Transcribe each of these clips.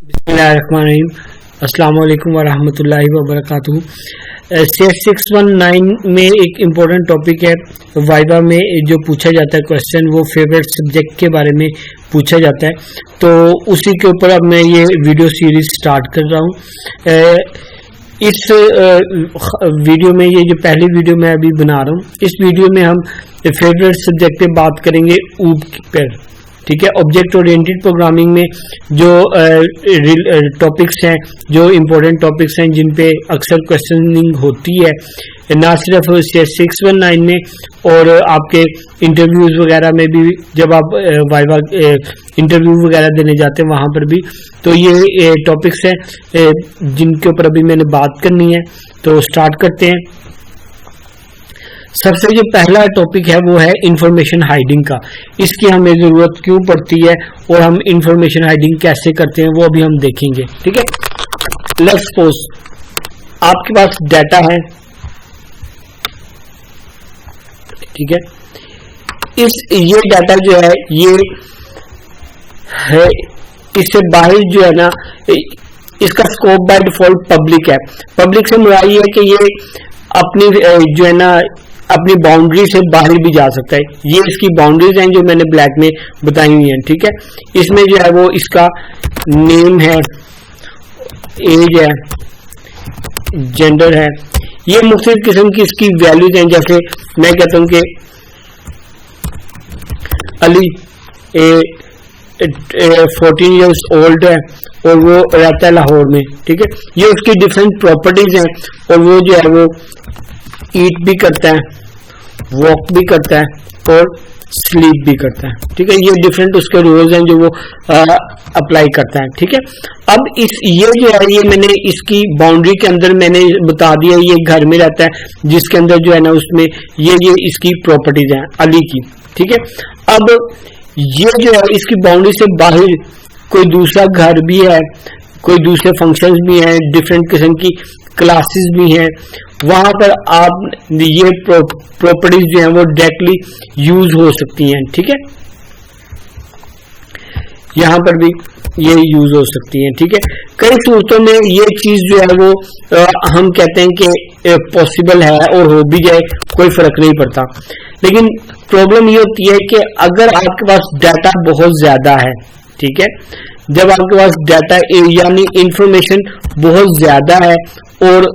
बिस्मिल्लाहिर्रहमानिर्रहीम। अस्सलाम वालेकुम वरहमतुल्लाहि वबरकातुहू। सेट 619 में एक इम्पोर्टेंट टॉपिक है वाइवा में जो पूछा जाता है क्वेश्चन, वो फेवरेट सब्जेक्ट के बारे में पूछा जाता है। तो उसी के ऊपर अब मैं ये वीडियो सीरीज स्टार्ट कर रहा हूँ। इस वीडियो में, ये जो पहली वीडियो मैं अभी बना रहा हूँ, इस वीडियो में हम फेवरेट सब्जेक्ट पे बात करेंगे ऊब पर। ठीक है, ऑब्जेक्ट ओरिएंटेड प्रोग्रामिंग में जो टॉपिक्स हैं, जो इम्पोर्टेंट टॉपिक्स हैं जिन पे अक्सर क्वेश्चनिंग होती है, ना सिर्फ 619 में और आपके इंटरव्यूज वगैरह में भी, जब आप वाइवा इंटरव्यू वगैरह देने जाते हैं वहाँ पर भी। तो ये टॉपिक्स हैं जिनके ऊपर अभी मैंने बात करनी है। तो स्टार्ट करते हैं। सबसे जो पहला टॉपिक है वो है इंफॉर्मेशन हाइडिंग का। इसकी हमें जरूरत क्यों पड़ती है और हम इंफॉर्मेशन हाइडिंग कैसे करते हैं वो अभी हम देखेंगे। ठीक है, लेट्स सपोज आपके पास डाटा है। ठीक है, ये डाटा जो है ये है, इससे बाहर जो है ना, इसका स्कोप बाय डिफॉल्ट पब्लिक है। पब्लिक से मुराद ये है कि ये अपनी जो है ना, अपनी बाउंड्री से बाहर भी जा सकता है। ये इसकी बाउंड्रीज हैं जो मैंने ब्लैक में बताई हुई हैं। ठीक है, इसमें जो है वो इसका नेम है, एज है, जेंडर है, ये मुख्तलिफ किस्म की इसकी वैल्यूज हैं। जैसे मैं कहता हूं कि अली 14 ईयर्स ओल्ड है और वो रहता है लाहौर में। ठीक है, ये उसकी डिफरेंट प्रॉपर्टीज हैं और वो जो है वो ईट भी करता है, वॉक भी करता है और स्लीप भी करता है। ठीक है, ये डिफरेंट उसके रोल्स हैं जो वो अप्लाई करता है। ठीक है, अब ये जो है, ये मैंने इसकी बाउंड्री के अंदर मैंने बता दिया, ये घर में रहता है जिसके अंदर जो है ना, उसमें ये इसकी प्रॉपर्टीज हैं अली की। ठीक है, अब ये जो है इसकी बाउंड्री से बाहर कोई दूसरा घर भी है, कोई दूसरे फंक्शंस भी हैं, डिफरेंट किस्म की क्लासेस भी हैं, वहां पर आप ये प्रॉपर्टीज जो हैं वो डायरेक्टली यूज हो सकती हैं। ठीक है, यहां पर भी ये यूज हो सकती हैं। ठीक है, कई सूरतों में ये चीज जो है वो हम कहते हैं कि पॉसिबल है और हो भी जाए, कोई फर्क नहीं पड़ता। लेकिन प्रॉब्लम ये होती है कि अगर आपके पास डाटा बहुत ज्यादा है, ठीक है, जब आपके पास डाटा यानी इंफॉर्मेशन बहुत ज्यादा है और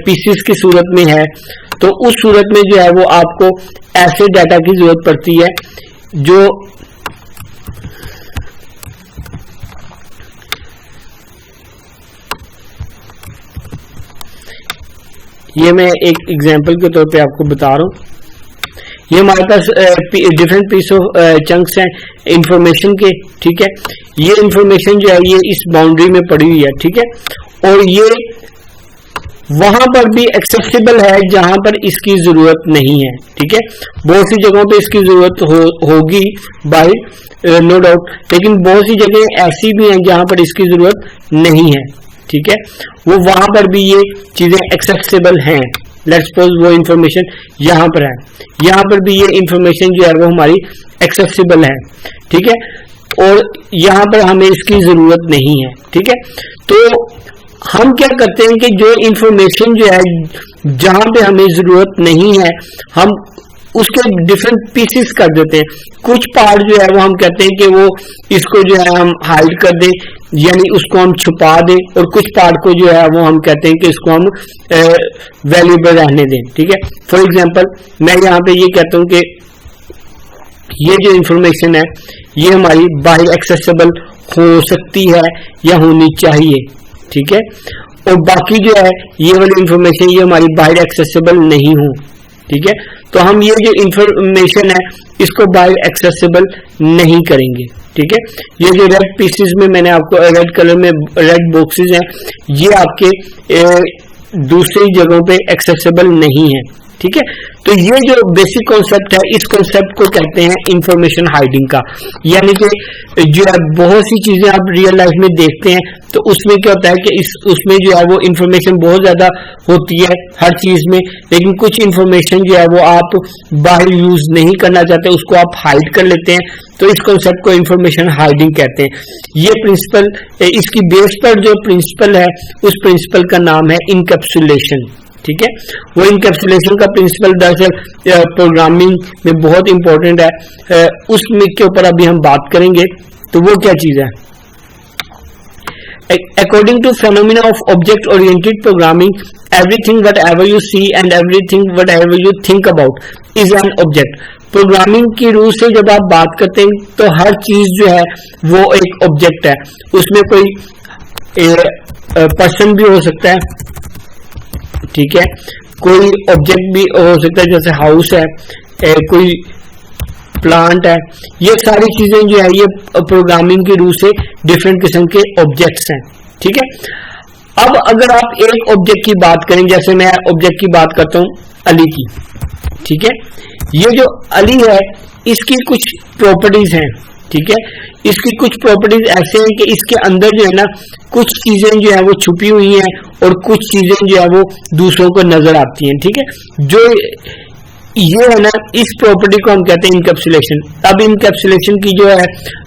पीसीस की सूरत में है, तो उस सूरत में जो है वो आपको ऐसे डाटा की जरूरत पड़ती है जो ये मैं एक एग्जांपल के तौर पे आपको बता रहा हूं। ये हमारे पास डिफरेंट पीस ऑफ चंक्स हैं इंफॉर्मेशन के। ठीक है, ये इंफॉर्मेशन जो है ये इस बाउंड्री में पड़ी हुई है। ठीक है, और ये वहां पर भी एक्सेसिबल है जहां पर इसकी जरूरत नहीं है। ठीक है, बहुत सी जगहों पे इसकी जरूरत होगी बाय नो डाउट, लेकिन बहुत सी जगह ऐसी भी हैं जहां पर इसकी जरूरत नहीं है। ठीक है, वो वहां पर भी ये चीजें एक्सेसिबल हैं। लेट्स सपोज वो इंफॉर्मेशन यहां पर है, यहां पर भी ये इंफॉर्मेशन जो है वो हमारी एक्सेसिबल है। ठीक है, और यहां पर हमें इसकी जरूरत नहीं है। ठीक है, तो हम क्या करते हैं कि जो इंफॉर्मेशन जो है जहां पे हमें जरूरत नहीं है, हम उसके डिफरेंट पीसेस कर देते हैं। कुछ पार्ट जो है वो हम कहते हैं कि वो इसको जो है हम हाइड कर दें, यानी उसको हम छुपा दें, और कुछ पार्ट को जो है वो हम कहते हैं कि इसको हम वैल्यूएबल रहने दें। ठीक है, फॉर एग्जांपल मैं यहाँ पे ये कहता हूँ कि ये जो इंफॉर्मेशन है ये हमारी बाहर एक्सेसिबल हो सकती है या होनी चाहिए। ठीक है, और बाकी जो है ये वाली इंफॉर्मेशन ये हमारी बाहर एक्सेसिबल नहीं हो। ठीक है, तो हम ये जो इंफॉर्मेशन है इसको बाहर एक्सेसिबल नहीं करेंगे। ठीक है, ये जो रेड पीसेस में मैंने आपको रेड कलर में रेड बॉक्सेस हैं, ये आपके दूसरी जगहों पे एक्सेसिबल नहीं है। ठीक है। तो ये जो बेसिक कॉन्सेप्ट है, इस कॉन्सेप्ट को कहते हैं इंफॉर्मेशन हाइडिंग का। यानी कि जो है बहुत सी चीजें आप रियल लाइफ में देखते हैं तो उसमें क्या होता है कि उसमें जो है वो इंफॉर्मेशन बहुत ज्यादा होती है हर चीज में, लेकिन कुछ इंफॉर्मेशन जो है वो आप बाहर यूज नहीं करना चाहते, उसको आप हाइड कर लेते हैं। तो इस कॉन्सेप्ट को इंफॉर्मेशन हाइडिंग कहते हैं। ये प्रिंसिपल, इसकी बेस पर जो प्रिंसिपल है उस प्रिंसिपल का नाम है इनकैप्सुलेशन, ठीक है। वो इनकैप्सुलेशन का प्रिंसिपल दरअसल प्रोग्रामिंग में बहुत इंपॉर्टेंट है, उसमें के ऊपर अभी हम बात करेंगे। तो वो क्या चीज है? According to phenomena of object-oriented programming, everything whatever you see and everything whatever you think about is an object. Programming की रूल से जब आप बात करते हैं तो हर चीज जो है वो एक ऑब्जेक्ट है। उसमें कोई पर्सन भी हो सकता है, ठीक है, कोई ऑब्जेक्ट भी हो सकता है जैसे हाउस है, कोई प्लांट है। ये सारी चीजें जो है ये प्रोग्रामिंग के रूल से डिफरेंट किस्म के ऑब्जेक्ट्स हैं, ठीक है। अब अगर आप एक ऑब्जेक्ट की बात करें, जैसे मैं ऑब्जेक्ट की बात करता हूं अली की, ठीक है। ये जो अली है इसकी कुछ प्रॉपर्टीज हैं, ठीक है। इसकी कुछ प्रॉपर्टीज ऐसे हैं कि इसके अंदर जो है ना कुछ चीजें जो है वो छुपी हुई हैं और कुछ चीजें जो है वो दूसरों को नजर आती हैं, ठीक है। जो ये है ना, इस प्रॉपर्टी को हम कहते हैं इनकैप्सुलेशन। अब इनकैप्सुलेशन की जो है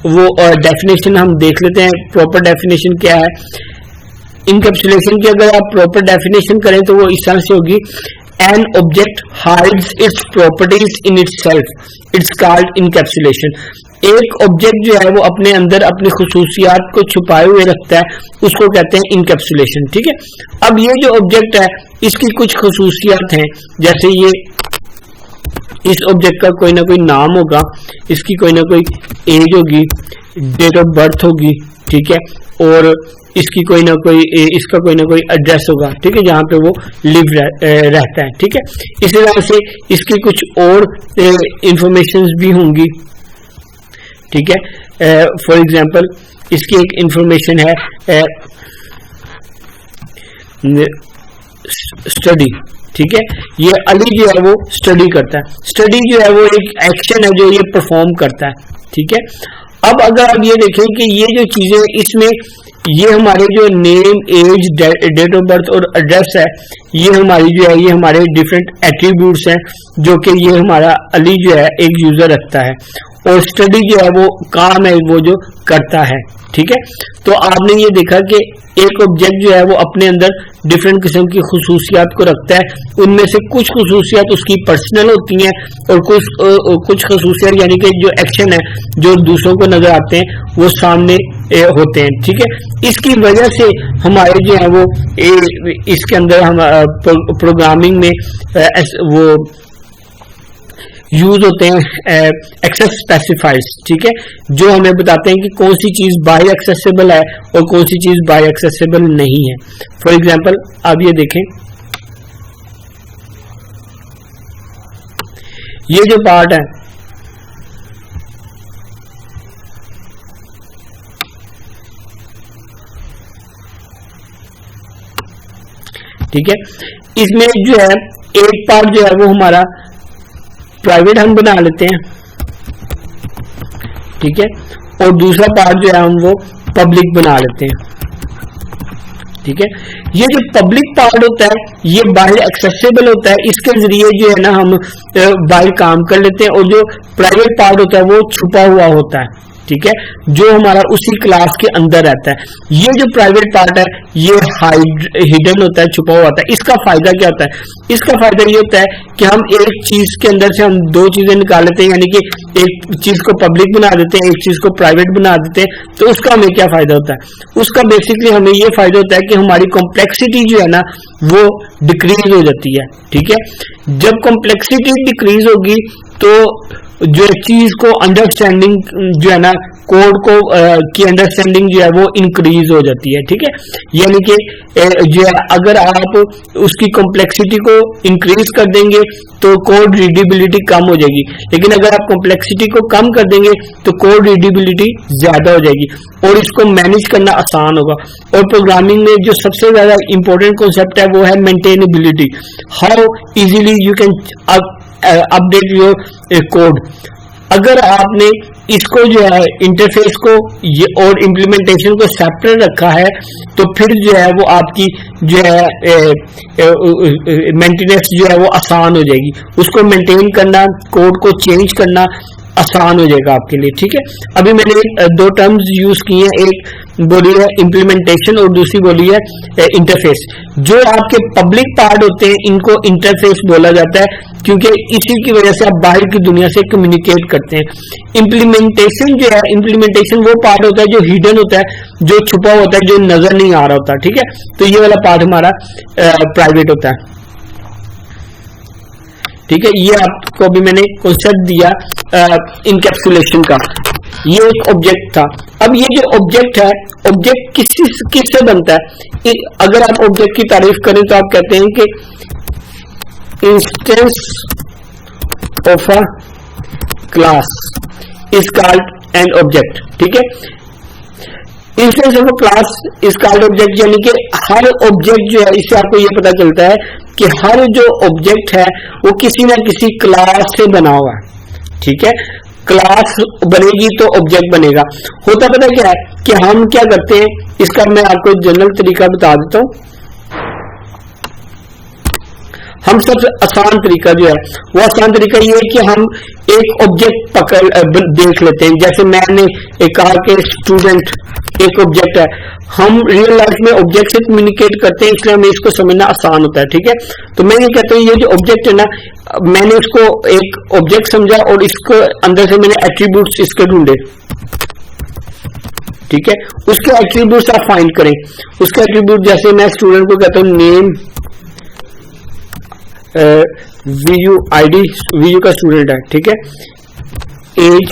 वो डेफिनेशन हम देख लेते हैं, प्रॉपर डेफिनेशन क्या है। इनकैप्सुलेशन की अगर आप प्रॉपर डेफिनेशन करें तो वो इस तरह से होगी, an object hides its properties in itself, it's called encapsulation. एक ऑब्जेक्ट जो है वो अपने अंदर अपनी खुसूसियात को छुपाए हुए रखता है, उसको कहते हैं इनकैप्सुलेशन, ठीक है। अब ये जो ऑब्जेक्ट है इसकी कुछ खुसूसियात हैं, जैसे ये इस ऑब्जेक्ट का कोई ना कोई नाम होगा, इसकी कोई ना कोई एज होगी, डेट ऑफ बर्थ होगी, ठीक है, और इसकी कोई ना कोई इसका कोई ना कोई एड्रेस होगा, ठीक है, जहां पे वो लिव रहता है, ठीक है। इसी तरह से इसकी कुछ और इंफॉर्मेशंस भी होंगी, ठीक है। फॉर एग्जांपल इसकी एक इंफॉर्मेशन है स्टडी, ठीक है। ये अली जो है वो स्टडी करता है। स्टडी जो है वो एक एक्शन है जो ये परफॉर्म करता है, ठीक है। अब अगर आप ये देखें कि ये जो चीजें इसमें ये हमारे जो name, age, date of birth और एड्रेस है, ये हमारी जो है ये हमारे डिफरेंट एट्रीब्यूट्स हैं जो कि ये हमारा अली जो है एक यूजर रखता है, और स्टडी जो है वो काम है वो जो करता है, ठीक है। तो आपने ये देखा कि एक ऑब्जेक्ट जो है वो अपने अंदर डिफरेंट किस्म की खुसूसियात को रखता है। उनमें से कुछ खुसूसियात उसकी पर्सनल होती हैं और कुछ खुसूसियात यानी कि जो एक्शन है जो दूसरों को नजर आते हैं वो सामने होते हैं, ठीक है। इसकी वजह से हमारे जो है वो इसके अंदर हम प्रोग्रामिंग में वो यूज होते हैं एक्सेस स्पेसिफायर्स, ठीक है, जो हमें बताते हैं कि कौन सी चीज बाय एक्सेसिबल है और कौन सी चीज बाय एक्सेसिबल नहीं है। फॉर एग्जांपल आप ये देखें, ये जो पार्ट है ठीक है, इसमें जो है एक पार्ट जो है वो हमारा प्राइवेट हम बना लेते हैं, ठीक है, और दूसरा पार्ट जो है हम वो पब्लिक बना लेते हैं, ठीक है। ये जो पब्लिक पार्ट होता है ये बाहर एक्सेसिबल होता है, इसके जरिए जो है ना हम बाहर काम कर लेते हैं, और जो प्राइवेट पार्ट होता है वो छुपा हुआ होता है, ठीक है, जो हमारा उसी क्लास के अंदर रहता है। ये जो प्राइवेट पार्ट है ये हिडन होता है, छुपा हुआ होता है। इसका फायदा क्या होता है? इसका फायदा ये होता है कि हम एक चीज के अंदर से हम दो चीजें निकाल लेते हैं, यानी कि एक चीज को पब्लिक बना देते हैं, एक चीज को प्राइवेट बना देते हैं। तो उसका हमें क्या फायदा होता है? उसका बेसिकली हमें ये फायदा होता है कि हमारी कॉम्प्लेक्सिटी जो है ना वो डिक्रीज हो जाती है, ठीक है। जब कॉम्प्लेक्सिटी डिक्रीज होगी तो जो चीज को अंडरस्टैंडिंग जो है ना, कोड को की अंडरस्टैंडिंग जो है वो इंक्रीज हो जाती है। ठीक है, यानी कि जो है अगर आप उसकी कॉम्प्लेक्सिटी को इंक्रीज कर देंगे तो कोड रीडेबिलिटी कम हो जाएगी, लेकिन अगर आप कॉम्प्लेक्सिटी को कम कर देंगे तो कोड रीडेबिलिटी ज्यादा हो जाएगी और इसको मैनेज करना आसान होगा। और प्रोग्रामिंग में जो सबसे ज्यादा इंपॉर्टेंट कॉन्सेप्ट है वो है maintainability, how easily you can update your code. अगर आपने इसको जो है इंटरफेस को और इम्प्लीमेंटेशन को सेपरेट रखा है तो फिर जो है वो आपकी जो है मेंटेनेंस जो है वो आसान हो जाएगी, उसको मेंटेन करना, कोड को चेंज करना आसान हो जाएगा आपके लिए। ठीक है, अभी मैंने दो टर्म्स यूज की हैं, एक बोली है इम्प्लीमेंटेशन और दूसरी बोली है इंटरफेस। जो आपके पब्लिक पार्ट होते हैं इनको इंटरफेस बोला जाता है, क्योंकि इसी की वजह से आप बाहर की दुनिया से कम्युनिकेट करते हैं। इम्प्लीमेंटेशन जो है, इम्प्लीमेंटेशन वो पार्ट होता है जो हिडन होता है, जो छुपा होता है, जो नजर नहीं आ रहा होता। ठीक है, तो ये वाला पार्ट हमारा प्राइवेट होता है। ठीक है, ये आपको अभी मैंने कॉन्सेप्ट दिया इनकैप्सुलेशन का, ये एक ऑब्जेक्ट था। अब ये जो ऑब्जेक्ट है, ऑब्जेक्ट किससे बनता है? अगर आप ऑब्जेक्ट की तारीफ करें तो आप कहते हैं कि instance of a class is called an object. ठीक है, instance of a class is called object, यानी कि हर ऑब्जेक्ट जो है, इससे आपको ये पता चलता है कि हर जो ऑब्जेक्ट है वो किसी ना किसी क्लास से बना हुआ है। ठीक है, क्लास बनेगी तो ऑब्जेक्ट बनेगा। होता पता क्या है कि हम क्या करते हैं, इसका मैं आपको जनरल तरीका बता देता हूं। हम सबसे आसान तरीका जो है वो आसान तरीका ये है कि हम एक ऑब्जेक्ट देख लेते हैं। जैसे मैंने कहा कि स्टूडेंट एक ऑब्जेक्ट है, हम रियल लाइफ में ऑब्जेक्ट से कम्युनिकेट करते हैं, इसलिए हमें इसको समझना आसान होता है। ठीक है, तो मैं ये कहता हूँ ये जो ऑब्जेक्ट है ना, मैंने उसको एक ऑब्जेक्ट समझा और इसको अंदर से मैंने एट्रीब्यूट्स इसके ढूंढे। ठीक है, उसके एट्रीब्यूट्स आप फाइंड करें। उसके एट्रीब्यूट जैसे मैं स्टूडेंट को कहता हूँ नेम, वीयू आईडी, वीयू का स्टूडेंट है। ठीक है, एज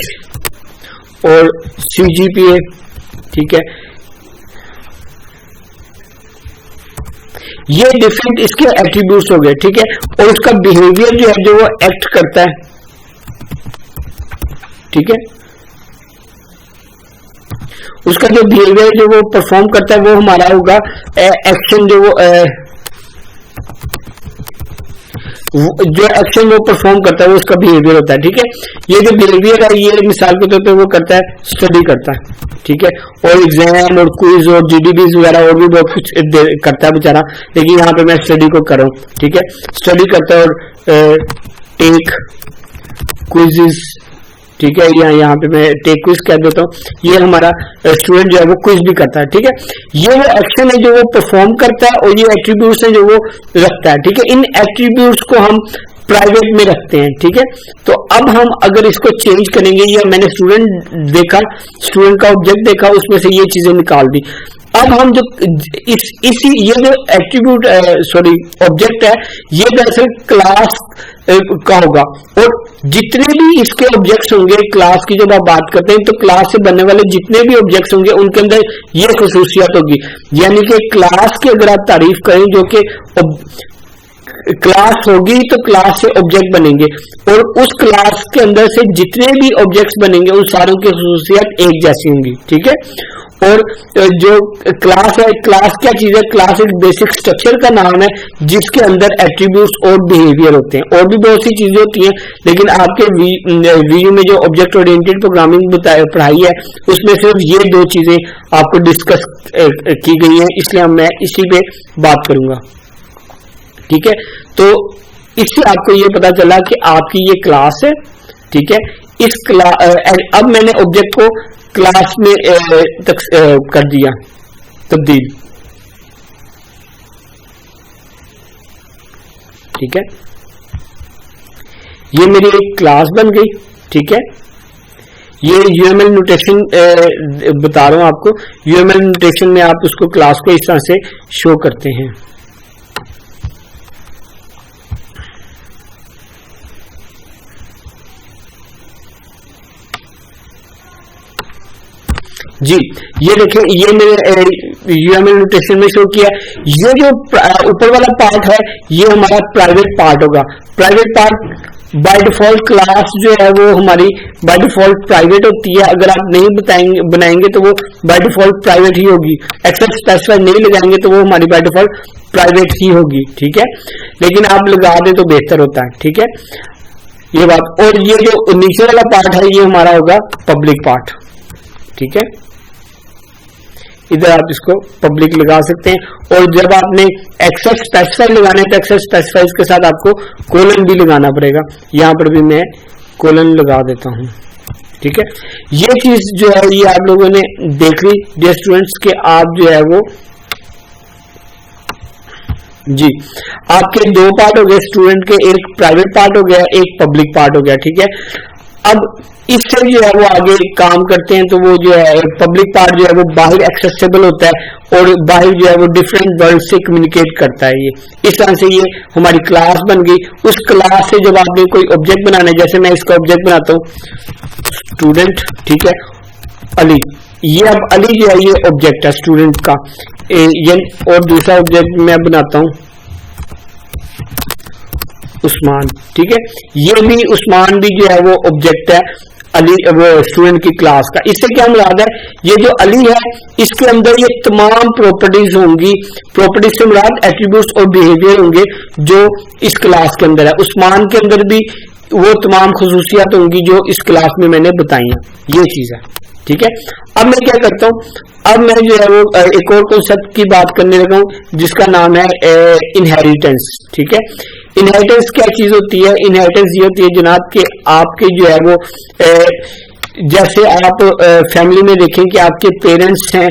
और सीजीपीए। ठीक है, ये डिफरेंट इसके एट्रीब्यूट्स हो गए। ठीक है, और उसका बिहेवियर जो है जो वो एक्ट करता है। ठीक है, उसका जो बिहेवियर जो वो परफॉर्म करता है वो हमारा होगा एक्शन, जो एक्शन वो परफॉर्म करता है वो उसका बिहेवियर होता है। ठीक है, ये जो बिहेवियर है ये मिसाल के तौर पे वो करता है, स्टडी करता है। ठीक है, और एग्जाम और क्विज और जीडीबीज वगैरह और भी बहुत कुछ करता है बेचारा, लेकिन यहाँ पे मैं स्टडी को कर रहा हूँ। ठीक है, स्टडी करता है और टेक क्विजेस। ठीक है, यहाँ पे मैं टेक क्विज कह देता हूँ, ये हमारा स्टूडेंट जो है वो क्विज भी करता है। ठीक है, ये वो एक्शन है जो वो परफॉर्म करता है और ये एट्रीब्यूट्स है जो वो रखता है। ठीक है, इन एट्रीब्यूट्स को हम प्राइवेट में रखते हैं। ठीक है, तो अब हम अगर इसको चेंज करेंगे, ये मैंने स्टूडेंट देखा, स्टूडेंट का ऑब्जेक्ट देखा, उसमें से ये चीजें निकाल दी। अब हम जो ये जो एट्रीब्यूट ऑब्जेक्ट है ये दरअसल क्लास का होगा, और जितने भी इसके ऑब्जेक्ट्स होंगे क्लास की, जब आप बात करते हैं तो क्लास से बनने वाले जितने भी ऑब्जेक्ट्स होंगे उनके अंदर ये खसूसियत होगी। यानी कि क्लास की अगर आप तारीफ करें, जो कि क्लास होगी तो क्लास से ऑब्जेक्ट बनेंगे, और उस क्लास के अंदर से जितने भी ऑब्जेक्ट्स बनेंगे उन सारों की खसूसियत एक जैसी होंगी। ठीक है, और जो क्लास है, क्लास क्या चीज है? क्लास एक बेसिक स्ट्रक्चर का नाम है जिसके अंदर एट्रीब्यूट्स और बिहेवियर होते हैं, और भी बहुत सी चीजें होती हैं, लेकिन आपके वीयू में जो ऑब्जेक्ट ओरिएंटेड प्रोग्रामिंग पढ़ाई है उसमें सिर्फ ये दो चीजें आपको डिस्कस की गई है, इसलिए मैं इसी पे बात करूंगा। ठीक है, तो इससे आपको ये पता चला कि आपकी ये क्लास है। ठीक है, इस अब मैंने ऑब्जेक्ट को क्लास में कर दिया तब्दील। ठीक है, ये मेरी एक क्लास बन गई। ठीक है, ये यूएमएल नोटेशन बता रहा हूं आपको, यूएमएल नोटेशन में आप उसको क्लास को इस तरह से शो करते हैं। जी ये देखें, ये मैंने यूएमएल नोटेशन में शो किया। ये जो ऊपर वाला पार्ट है ये हमारा प्राइवेट पार्ट होगा। Private part by default class जो है वो हमारी बाय डिफॉल्ट प्राइवेट होती है। अगर आप नहीं बनाएंगे तो वो बाय डिफॉल्ट प्राइवेट ही होगी। एक्सेप्ट स्पेसिफाई नहीं लगाएंगे तो वो हमारी बाय डिफॉल्ट प्राइवेट ही होगी, ठीक है। लेकिन आप लगा दें तो बेहतर होता है, ठीक है, ये बात। और ये जो नीचे वाला पार्ट है ये हमारा होगा पब्लिक पार्ट, ठीक है। इधर आप इसको पब्लिक लगा सकते हैं। और जब आपने एक्सेस स्पेसिफाई लगाना है तो एक्सेस स्पेसिफाई के साथ आपको कोलन भी लगाना पड़ेगा। यहां पर भी मैं कोलन लगा देता हूं, ठीक है। ये चीज जो है ये आप लोगों ने देख ली डियर स्टूडेंट्स के आप जो है वो जी आपके दो पार्ट हो गए स्टूडेंट के, एक प्राइवेट पार्ट हो गया, एक पब्लिक पार्ट हो गया, ठीक है। अब इससे जो है वो आगे काम करते हैं तो वो जो है पब्लिक पार्ट जो है वो बाहर एक्सेसिबल होता है और बाहर जो है वो डिफरेंट वर्ल्ड से कम्युनिकेट करता है। ये इस तरह से ये हमारी क्लास बन गई। उस क्लास से जब आपने कोई ऑब्जेक्ट बनाना है, जैसे मैं इसका ऑब्जेक्ट बनाता हूं स्टूडेंट, ठीक है, अली, ये अब अली जो है ये ऑब्जेक्ट है स्टूडेंट का। ये और दूसरा ऑब्जेक्ट मैं बनाता हूं उस्मान, ठीक है। ये भी उस्मान भी जो है वो ऑब्जेक्ट है अली, वो स्टूडेंट की क्लास का। इससे क्या मुराद है, ये जो अली है इसके अंदर ये तमाम प्रॉपर्टीज होंगी। प्रॉपर्टीज से मुराद एट्रीब्यूट्स और बिहेवियर होंगे जो इस क्लास के अंदर है। उस्मान के अंदर भी वो तमाम खुसूसियात होंगी जो इस क्लास में मैंने बताई हैं। ये चीज है, ठीक है। अब मैं क्या करता हूं, अब मैं जो है वो एक और कॉन्सेप्ट की बात करने लगा हूं जिसका नाम है इनहेरिटेंस, ठीक है। इनहेरिटेंस क्या चीज होती है? इनहेरिटेंस ये होती है जनाब कि आपके जो है वो जैसे आप फैमिली में देखें कि आपके पेरेंट्स हैं,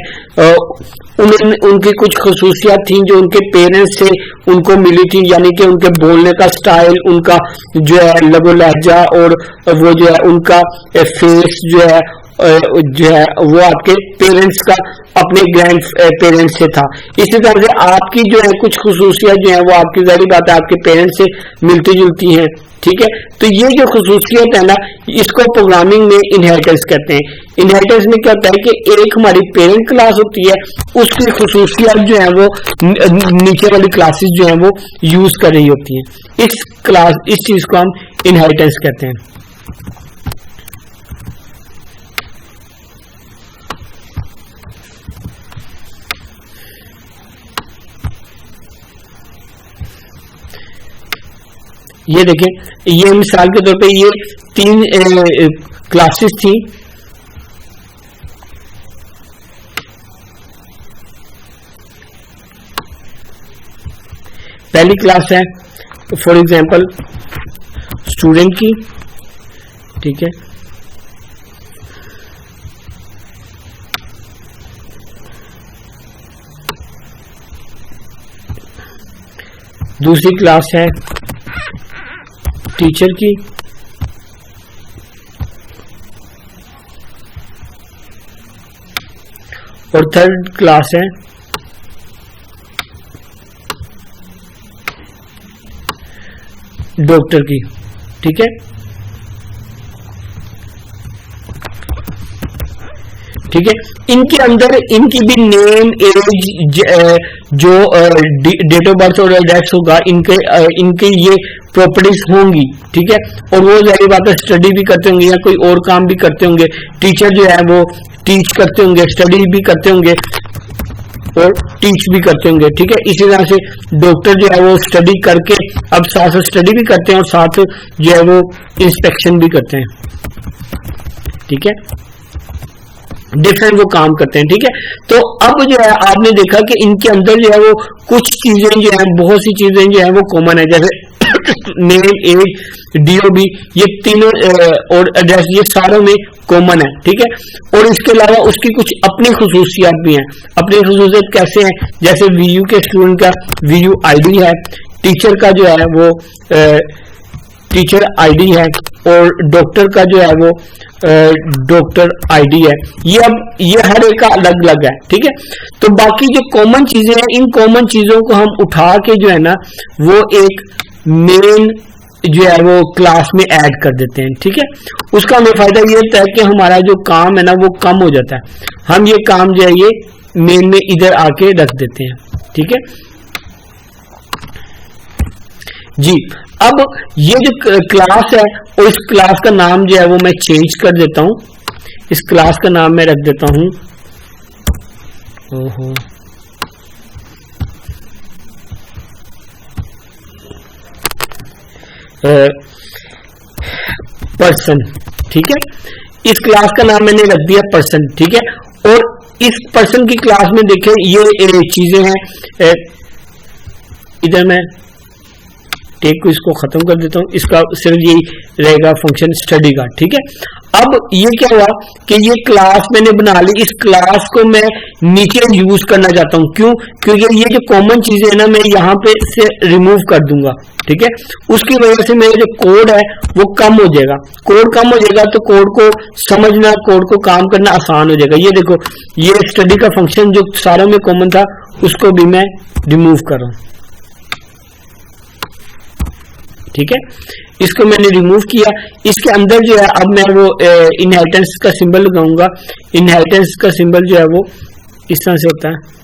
उनकी कुछ खुसूसियात थी जो उनके पेरेंट्स से उनको मिली थी, यानी कि उनके बोलने का स्टाइल, उनका जो है लबो लहजा और वो जो है उनका फेस जो है वो आपके पेरेंट्स का अपने ग्रैंड पेरेंट्स से था। इसी तरह से आपकी जो है कुछ खुसूसियात जो है वो आपकी जाहिर बात है आपके पेरेंट्स से मिलती जुलती हैं, ठीक है। तो ये जो खुसूसियत है ना इसको प्रोग्रामिंग में इनहेरिटेंस कहते हैं। इनहेरिटेंस में क्या होता है कि एक हमारी पेरेंट क्लास होती है, उसकी खुसूसियत जो है वो नीचे वाली क्लासेस जो है वो यूज कर रही होती हैं। इस चीज को हम इनहेरिटेंस कहते हैं। ये देखें, ये मिसाल के तौर पे ये 3 क्लासेस थी। पहली क्लास है फॉर एग्जांपल स्टूडेंट की, ठीक है। दूसरी क्लास है टीचर की, और थर्ड क्लास है डॉक्टर की, ठीक है। ठीक है, इनके अंदर इनकी भी नेम, एज, जो डेट ऑफ बर्थ और डेथ होगा, इनके ये प्रॉपर्टीज होंगी, ठीक है। और वो जाहिर बात है स्टडी भी करते होंगे या कोई और काम भी करते होंगे। टीचर जो है वो टीच करते होंगे, स्टडी भी करते होंगे और टीच भी करते होंगे, ठीक है। इसी तरह से डॉक्टर जो है वो स्टडी करके अब साथ स्टडी भी करते हैं और साथ जो है वो इंस्पेक्शन भी करते हैं, ठीक है। डिफरेंट वो काम करते हैं, ठीक है। तो अब जो है आपने देखा कि इनके अंदर जो है वो कुछ चीजें जो है, बहुत सी चीजें जो है वो कॉमन है, जैसे नेम, एज, डीओबी, ये तीनों और एड्रेस ये सारों में कॉमन है, ठीक है। और इसके अलावा उसकी कुछ अपनी खुसूसियात भी हैं। अपनी खुसूसियत कैसे हैं? जैसे वीयू के स्टूडेंट का वीयू आईडी है, टीचर का जो है वो टीचर आईडी है, और डॉक्टर का जो है वो डॉक्टर आईडी है। ये हर एक का अलग अलग है, ठीक है। तो बाकी जो कॉमन चीजें हैं, इन कॉमन चीजों को हम उठा के जो है ना वो एक मेन जो है वो क्लास में ऐड कर देते हैं, ठीक है। उसका हमें फायदा ये होता है कि हमारा जो काम है ना वो कम हो जाता है। हम ये काम जो है ये मेन में इधर आके रख देते हैं, ठीक है जी। अब ये जो क्लास है और इस क्लास का नाम जो है वो मैं चेंज कर देता हूं। इस क्लास का नाम मैं रख देता हूं पर्सन, ठीक है। इस क्लास का नाम मैंने रख दिया पर्सन, ठीक है। और इस पर्सन की क्लास में देखें ये चीजें हैं, इधर मैं टेक को इसको खत्म कर देता हूं, इसका सिर्फ यही रहेगा फंक्शन स्टडी का, ठीक है। अब ये क्या हुआ कि ये क्लास मैंने बना ली, इस क्लास को मैं नीचे यूज करना चाहता हूं, क्यों? क्योंकि ये जो कॉमन चीजें है ना मैं यहां पे से रिमूव कर दूंगा, ठीक है। उसकी वजह से मेरा जो कोड है वो कम हो जाएगा। कोड कम हो जाएगा तो कोड को समझना, कोड को काम करना आसान हो जाएगा। ये देखो ये स्टडी का फंक्शन जो सारों में कॉमन था उसको भी मैं रिमूव कर रहा हूं, ठीक है। इसको मैंने रिमूव किया। इसके अंदर जो है अब मैं वो इनहेरिटेंस का सिंबल लगाऊंगा। इनहेरिटेंस का सिंबल जो है वो इस तरह से होता है,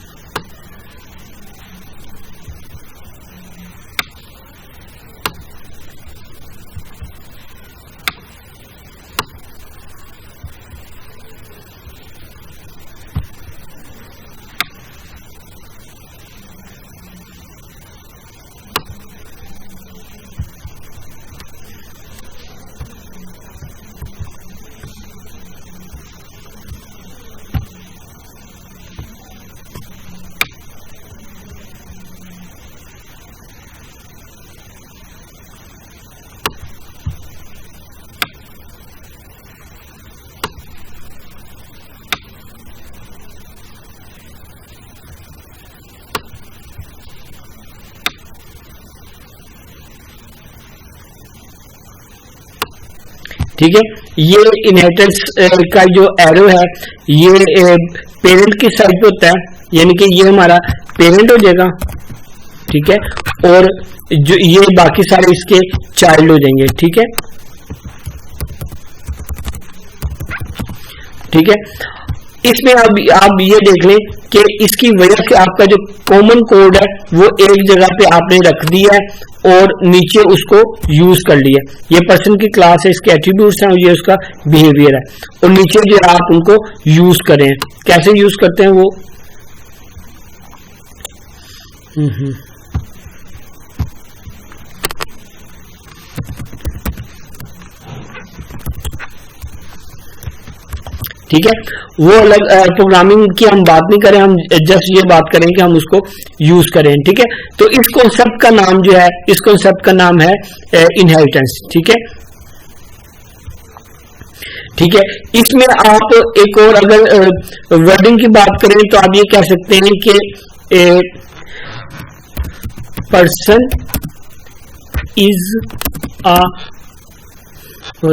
ठीक है। ये इनहेरिटेंस का जो एरो है ये पेरेंट की साइड पे होता है, यानी कि ये हमारा पेरेंट हो जाएगा, ठीक है। और जो ये बाकी सारे इसके चाइल्ड हो जाएंगे, ठीक है, ठीक है। इसमें अब आप ये देख लें कि इसकी वजह से आपका जो कॉमन कोड है वो एक जगह पे आपने रख दिया है और नीचे उसको यूज कर लिया। ये पर्सन की क्लास है, इसके एट्रीब्यूट्स हैं और ये उसका बिहेवियर है, और नीचे जो आप उनको यूज करें, कैसे यूज करते हैं वो ठीक है। वो अलग प्रोग्रामिंग की हम बात नहीं करें, हम जस्ट ये बात करें कि हम उसको यूज करें, ठीक है। तो इस कॉन्सेप्ट का नाम जो है, इस कॉन्सेप्ट का नाम है इनहेरिटेंस, ठीक है, ठीक है। इसमें आप एक और अगर वर्डिंग की बात करें तो आप ये कह सकते हैं कि पर्सन इज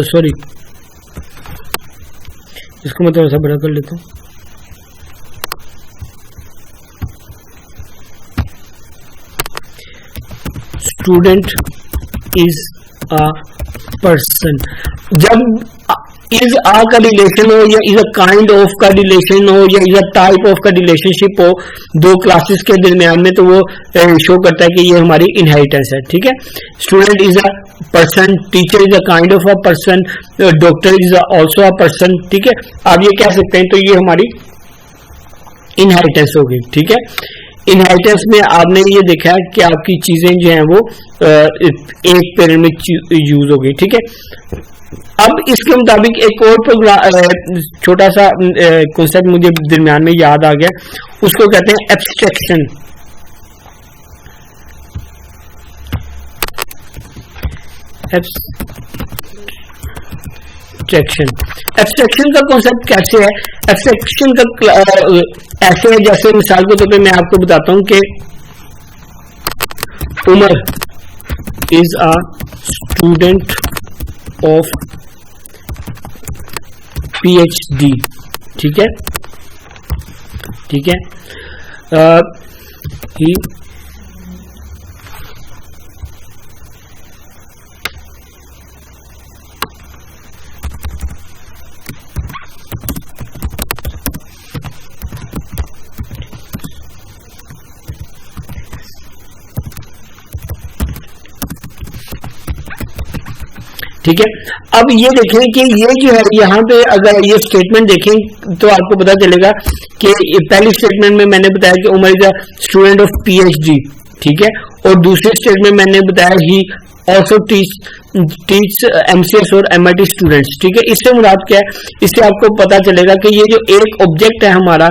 सॉरी, इसको मैं थोड़ा सा बड़ा कर लेता हूं। Student is a person. जब इज आ का रिलेशन हो या इज अ काइंड ऑफ का रिलेशन हो या इज अ टाइप ऑफ का रिलेशनशिप हो दो क्लासेस के दरमियान में, तो वो शो करता है कि ये हमारी इनहेरिटेंस है, ठीक है। Student is a person, teacher is a kind of a person, doctor is also a person, ठीक है। आप ये कह सकते हैं, तो ये हमारी इनहेरिटेंस हो गई, ठीक है। इनहेरिटेंस में आपने ये देखा है कि आपकी चीजें जो हैं वो एक पेरेंट में यूज हो गई, ठीक है। अब इसके मुताबिक एक और प्रोग्राम, छोटा सा कॉन्सेप्ट मुझे दरमियान में याद आ गया, उसको कहते हैं एब्स्ट्रैक्शन। एब्स्ट्रैक्शन का कॉन्सेप्ट कैसे है? एब्स्ट्रैक्शन का ऐसे है जैसे मिसाल के तौर पे मैं आपको बताता हूं कि Umar is a student of PhD, ठीक है, ठीक है। ही ठीक है। अब ये देखें कि ये जो है यहाँ पे अगर ये स्टेटमेंट देखें तो आपको पता चलेगा कि पहली स्टेटमेंट में मैंने बताया कि Umar is a student of PhD, ठीक है, और दूसरे स्टेटमेंट में मैंने बताया ही ऑल्सो टीच एमसीएस और एमआईटी स्टूडेंट्स, ठीक है। इससे मुराद क्या है, इससे आपको पता चलेगा कि ये जो एक ऑब्जेक्ट है हमारा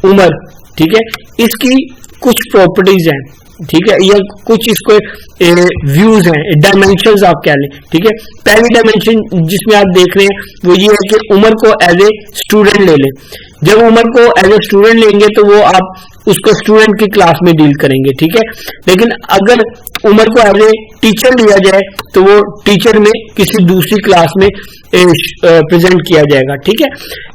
उमर, ठीक है, इसकी कुछ प्रॉपर्टीज हैं, ठीक है, या कुछ इसको व्यूज हैं, डायमेंशंस आप कह लें, ठीक है। पहली डायमेंशन जिसमें आप देख रहे हैं वो ये है कि उमर को एज ए स्टूडेंट ले लें। जब उमर को एज ए स्टूडेंट लेंगे तो वो आप उसको स्टूडेंट की क्लास में डील करेंगे, ठीक है। लेकिन अगर उमर को एज ए टीचर लिया जाए तो वो टीचर में किसी दूसरी क्लास में प्रेजेंट किया जाएगा, ठीक है।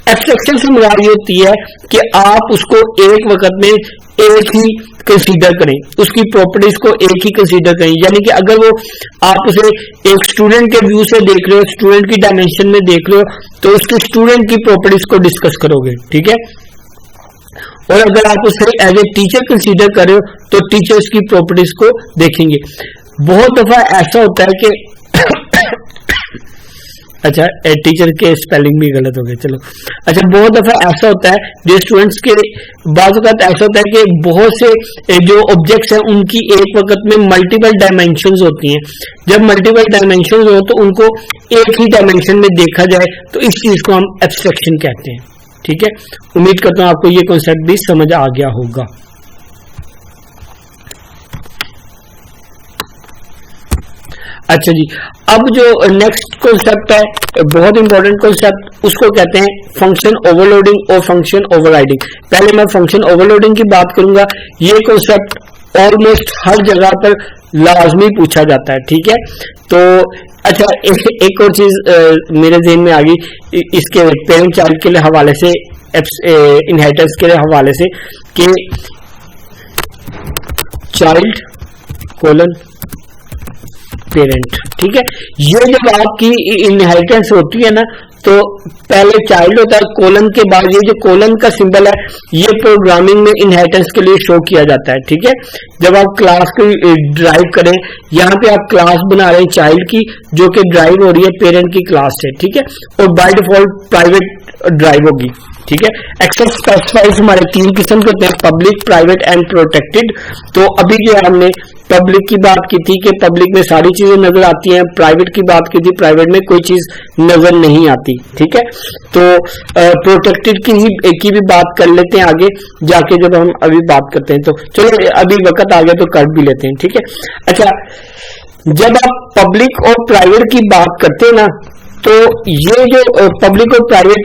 एब्स्ट्रैक्शन से मुराद ये होती है कि आप उसको एक वक्त में एक ही कंसीडर करें, उसकी प्रॉपर्टीज को एक ही कंसीडर करें, यानी कि अगर वो आप उसे एक स्टूडेंट के व्यू से देख रहे हो, स्टूडेंट की डायमेंशन में देख रहे हो, तो उसके स्टूडेंट की प्रॉपर्टीज को डिस्कस करोगे, ठीक है। और अगर आप उसे एज ए टीचर कंसीडर कर रहे हो तो टीचर्स की प्रॉपर्टीज को देखेंगे। बहुत दफा ऐसा होता है कि अच्छा टीचर के स्पेलिंग भी गलत हो गए, चलो अच्छा, बहुत दफा ऐसा होता है जो स्टूडेंट्स के बाज़ वक़्त ऐसा होता है कि बहुत से जो ऑब्जेक्ट्स हैं उनकी एक वक्त में मल्टीपल डायमेंशंस होती हैं। जब मल्टीपल डायमेंशंस हो तो उनको एक ही डायमेंशन में देखा जाए तो इस चीज को हम एब्स्ट्रैक्शन कहते हैं, ठीक है। उम्मीद करता हूं आपको ये कॉन्सेप्ट भी समझ आ गया होगा। अच्छा जी, अब जो नेक्स्ट कॉन्सेप्ट है, बहुत इंपॉर्टेंट कॉन्सेप्ट, उसको कहते हैं फंक्शन ओवरलोडिंग और फंक्शन ओवरराइडिंग। पहले मैं फंक्शन ओवरलोडिंग की बात करूंगा। ये कॉन्सेप्ट ऑलमोस्ट हर जगह पर लाजमी पूछा जाता है, ठीक है। तो अच्छा, एक और चीज मेरे ज़हन में आ गई इसके पेरेंट चाइल्ड के हवाले से, इनहेरिटेंस के हवाले से, कि चाइल्ड कोलन पेरेंट, ठीक है। ये जब आपकी इनहेरिटेंस होती है ना तो पहले चाइल्ड होता है, कोलन के बाद ये जो कोलन का सिंबल है ये प्रोग्रामिंग में इनहेरिटेंस के लिए शो किया जाता है, ठीक है। जब आप क्लास को ड्राइव करें, यहाँ पे आप क्लास बना रहे हैं चाइल्ड की जो कि ड्राइव हो रही है पेरेंट की क्लास से, ठीक है, और बाय डिफॉल्ट प्राइवेट ड्राइव होगी, ठीक है। एक्सेस स्पेसिफाइज हमारे तीन किस्म के होते हैं, पब्लिक, प्राइवेट एंड प्रोटेक्टेड। तो अभी जो हमने पब्लिक की बात की थी कि पब्लिक में सारी चीजें नजर आती हैं, प्राइवेट की बात की थी प्राइवेट में कोई चीज नजर नहीं आती, ठीक है। तो प्रोटेक्टेड की भी बात कर लेते हैं आगे जाके, जब हम अभी बात करते हैं। तो चलो अभी वक्त आ गया तो कर भी लेते हैं, ठीक है। अच्छा, जब आप पब्लिक और प्राइवेट की बात करते हैं ना तो ये जो पब्लिक और प्राइवेट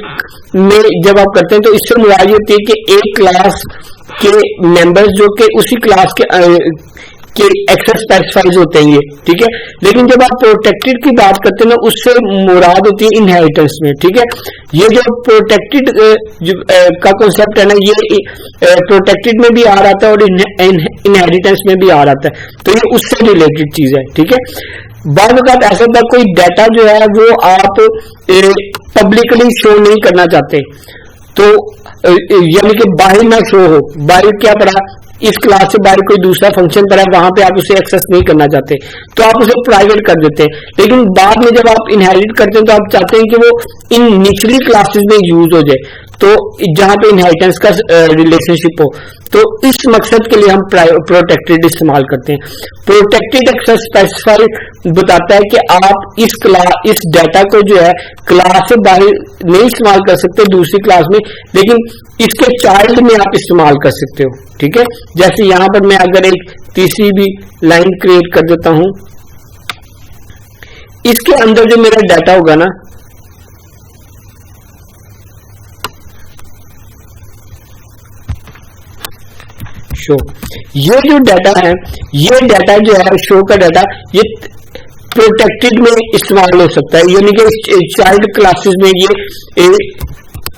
में जब आप करते हैं तो इससे मुराद होती है कि एक क्लास के मेंबर्स जो कि उसी क्लास के एक्सेस स्पेसिफाइज होते हैं ये, ठीक है। लेकिन जब आप प्रोटेक्टेड की बात करते हैं ना उससे मुराद होती है इनहेरिटेंस में, ठीक है। ये जो प्रोटेक्टेड का कॉन्सेप्ट है ना ये प्रोटेक्टेड में भी आ रहा था और इनहेरिटेंस में भी आ रहा था, तो ये उससे रिलेटेड चीज है, ठीक है। बाद में ऐसा होता है कोई डाटा जो है वो आप पब्लिकली शो नहीं करना चाहते, तो यानी कि बाहर ना शो हो, बाहर क्या पड़ा, इस क्लास से बाहर कोई दूसरा फंक्शन पड़ा, वहां पे आप उसे एक्सेस नहीं करना चाहते तो आप उसे प्राइवेट कर देते हैं। लेकिन बाद में जब आप इनहेरिट करते हैं तो आप चाहते हैं कि वो इन निचली क्लासेस में यूज हो जाए, तो जहां पे इनहेरिटेंस का रिलेशनशिप हो, तो इस मकसद के लिए हम प्रोटेक्टेड इस्तेमाल करते हैं। प्रोटेक्टेड एक्सेस स्पेसिफाई बताता है कि आप इस डाटा को जो है क्लास से बाहर नहीं इस्तेमाल कर सकते दूसरी क्लास में, लेकिन इसके चाइल्ड में आप इस्तेमाल कर सकते हो, ठीक है। जैसे यहां पर मैं अगर एक तीसरी भी लाइन क्रिएट कर देता हूं, इसके अंदर जो मेरा डाटा होगा ना, शो, ये जो डाटा है, ये डाटा जो है शो का डाटा, ये प्रोटेक्टेड में इस्तेमाल हो सकता है, यानी कि चाइल्ड क्लासेस में ये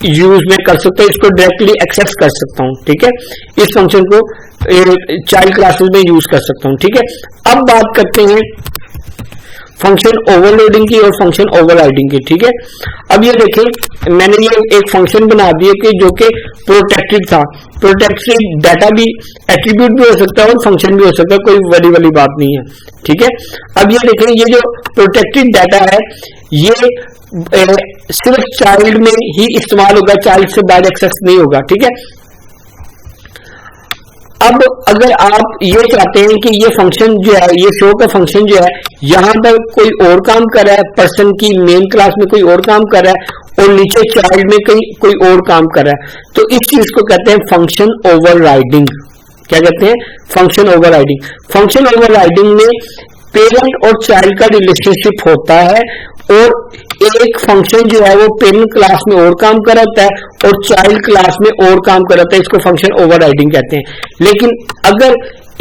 यूज में कर सकता हूं, इसको डायरेक्टली एक्सेस कर सकता हूं, ठीक है। इस फंक्शन को चाइल्ड क्लासेस में यूज कर सकता हूं, ठीक है। अब बात करते हैं फंक्शन ओवरलोडिंग की और फंक्शन ओवरराइडिंग की, ठीक है। अब ये देखें मैंने ये एक फंक्शन बना दिया कि जो कि प्रोटेक्टेड था। प्रोटेक्टेड डाटा भी एट्रीब्यूट भी हो सकता है और फंक्शन भी हो सकता है, कोई बड़ी वाली बात नहीं है, ठीक है। अब ये देखें ये जो प्रोटेक्टेड डाटा है ये सिर्फ चाइल्ड में ही इस्तेमाल होगा, चाइल्ड से बाहर एक्सेस नहीं होगा, ठीक है। अब अगर आप ये चाहते हैं कि ये फंक्शन जो है, ये शो का फंक्शन जो है, यहां पर कोई और काम कर रहा है, पर्सन की मेन क्लास में कोई और काम कर रहा है और नीचे चाइल्ड में कोई और काम कर रहा है, तो इस चीज को कहते हैं फंक्शन ओवरराइडिंग। क्या कहते हैं? Function overriding. फंक्शन ओवरराइडिंग में पेरेंट और चाइल्ड का रिलेशनशिप होता है और एक फंक्शन जो है वो पेरेंट क्लास में और काम कराता है और चाइल्ड क्लास में और काम कराता है, इसको फंक्शन ओवरराइडिंग कहते हैं। लेकिन अगर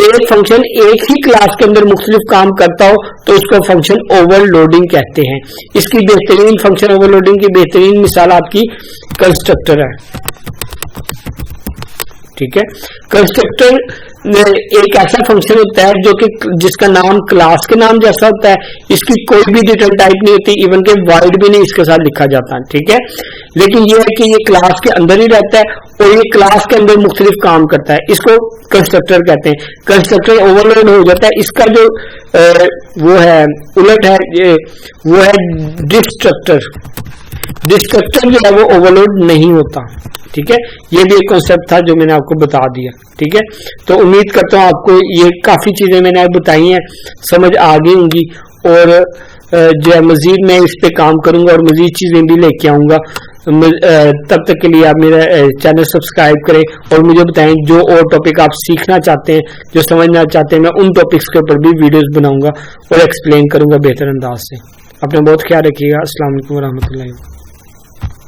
एक फंक्शन एक ही क्लास के अंदर मुख्तलिफ काम करता हो तो इसको फंक्शन ओवरलोडिंग कहते हैं। इसकी बेहतरीन फंक्शन ओवरलोडिंग की बेहतरीन मिसाल आपकी कंस्ट्रक्टर है, ठीक है। कंस्ट्रक्टर एक ऐसा फंक्शन होता है जो कि जिसका नाम क्लास के नाम जैसा होता है, इसकी कोई भी रिटर्न टाइप नहीं होती, इवन के वाइड भी नहीं इसके साथ लिखा जाता, ठीक है। लेकिन यह है कि ये क्लास के अंदर ही रहता है और ये क्लास के अंदर मुख्तलिफ काम करता है, इसको कंस्ट्रक्टर कहते हैं। कंस्ट्रक्टर ओवरलोड हो जाता है, इसका जो वो है उलट है, वो है डिस्ट्रक्टर। डिस्ट्रक्टर जो है वो ओवरलोड नहीं होता, ठीक है। ये भी एक कॉन्सेप्ट था जो मैंने आपको बता दिया, ठीक है। तो उम्मीद करता हूँ आपको ये काफी चीजें मैंने आप बताई हैं समझ आ गई होंगी और जो है मजीद मैं इस पे काम करूंगा और मजीद चीजें भी लेके आऊंगा। तब तक के लिए आप मेरा चैनल सब्सक्राइब करें और मुझे बताएं जो और टॉपिक आप सीखना चाहते हैं, जो समझना चाहते हैं, मैं उन टॉपिक्स के ऊपर भी वीडियोस बनाऊंगा और एक्सप्लेन करूंगा बेहतर अंदाज से। अपना बहुत ख्याल रखिएगा। अस्सलाम वालेकुम रहमतुल्लाहि।